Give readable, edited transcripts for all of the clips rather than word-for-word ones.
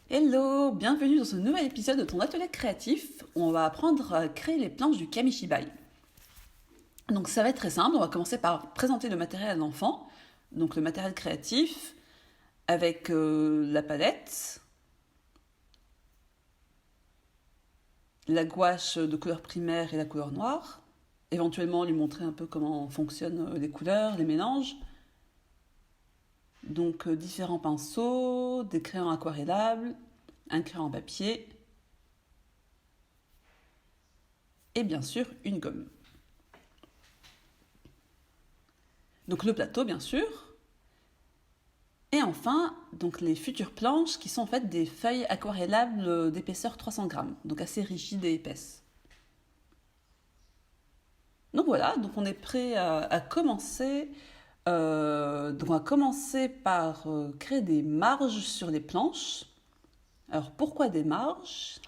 Hello, bienvenue dans ce nouvel épisode de ton atelier créatif où on va apprendre à créer les planches du Kamishibai. Donc ça va être très simple, on va commencer par présenter le matériel à l'enfant, donc le matériel créatif avec la palette, la gouache de couleur primaire et la couleur noire, éventuellement lui montrer un peu comment fonctionnent les couleurs, les mélanges. Donc différents pinceaux, des crayons aquarellables, un crayon papier et bien sûr une gomme. Donc le plateau bien sûr. Et enfin, donc les futures planches qui sont en fait des feuilles aquarellables d'épaisseur 300 grammes, donc assez rigides et épaisses. Donc voilà, donc on est prêt à commencer. Donc on va commencer par créer des marges sur les planches. Alors pourquoi des marges?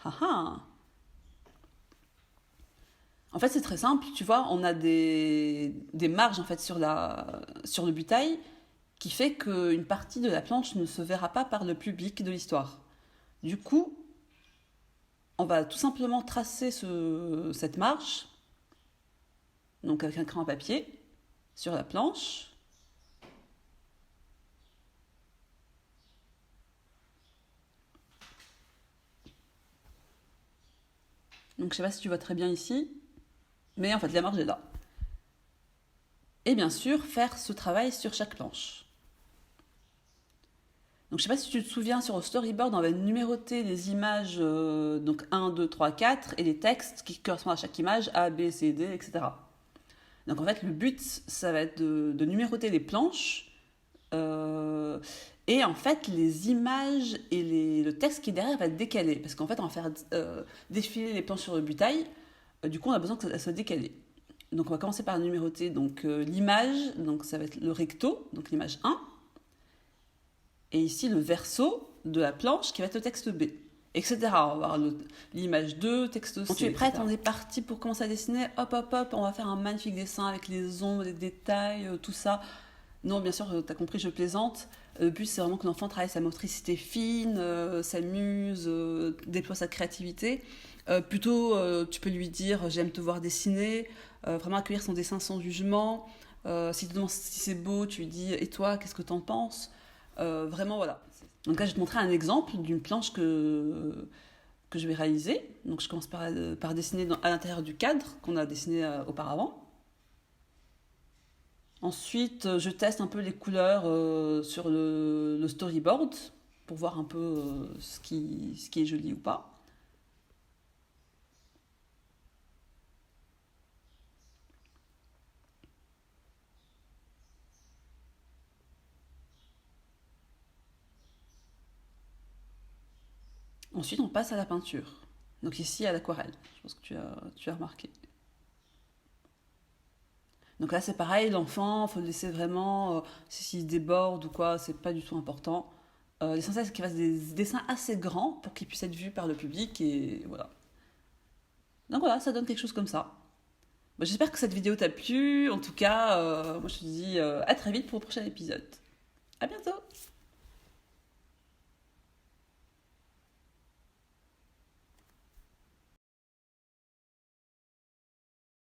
En fait c'est très simple, tu vois, on a des marges en fait sur le butai qui fait qu'une partie de la planche ne se verra pas par le public de l'histoire. Du coup, on va tout simplement tracer cette marche, donc avec un crayon à papier, sur la planche. Donc je sais pas si tu vois très bien ici, mais en fait la marge est là. Et bien sûr, faire ce travail sur chaque planche. Donc je sais pas si tu te souviens, sur le storyboard, on va numéroter les images, donc 1, 2, 3, 4, et les textes qui correspondent à chaque image, A, B, C, D, etc. Donc en fait, le but, ça va être de numéroter les planches, et en fait, les images et le texte qui est derrière va être décalé, parce qu'en fait, on va faire défiler les planches sur le butai, du coup, on a besoin que ça soit décalé. Donc on va commencer par numéroter donc, l'image, donc ça va être le recto, donc l'image 1, et ici le verso de la planche qui va être le texte B, etc. On va avoir l'image 2, texte C. Quand tu es prête, on est parti pour commencer à dessiner. Hop, hop, hop, on va faire un magnifique dessin avec les ombres, les détails, tout ça. Non, bien sûr, t'as compris, je plaisante. Le but, c'est vraiment que l'enfant travaille sa motricité fine, s'amuse, déploie sa créativité. Plutôt, tu peux lui dire j'aime te voir dessiner, vraiment accueillir son dessin sans jugement. Si tu demandes si c'est beau, tu lui dis et toi, qu'est-ce que t'en penses? Vraiment, voilà. Donc là, je vais te montrer un exemple d'une planche que je vais réaliser. Donc je commence par dessiner à l'intérieur du cadre qu'on a dessiné auparavant. Ensuite, je teste un peu les couleurs sur le storyboard pour voir un peu ce qui est joli ou pas. Ensuite, on passe à la peinture. Donc ici, à l'aquarelle. Je pense que tu as remarqué. Donc là, c'est pareil, l'enfant, il faut le laisser vraiment, s'il déborde ou quoi, c'est pas du tout important. L'essentiel, c'est qu'il fasse des dessins assez grands pour qu'ils puissent être vus par le public et voilà. Donc voilà, ça donne quelque chose comme ça. Bon, j'espère que cette vidéo t'a plu. En tout cas, moi je te dis à très vite pour le prochain épisode. À bientôt!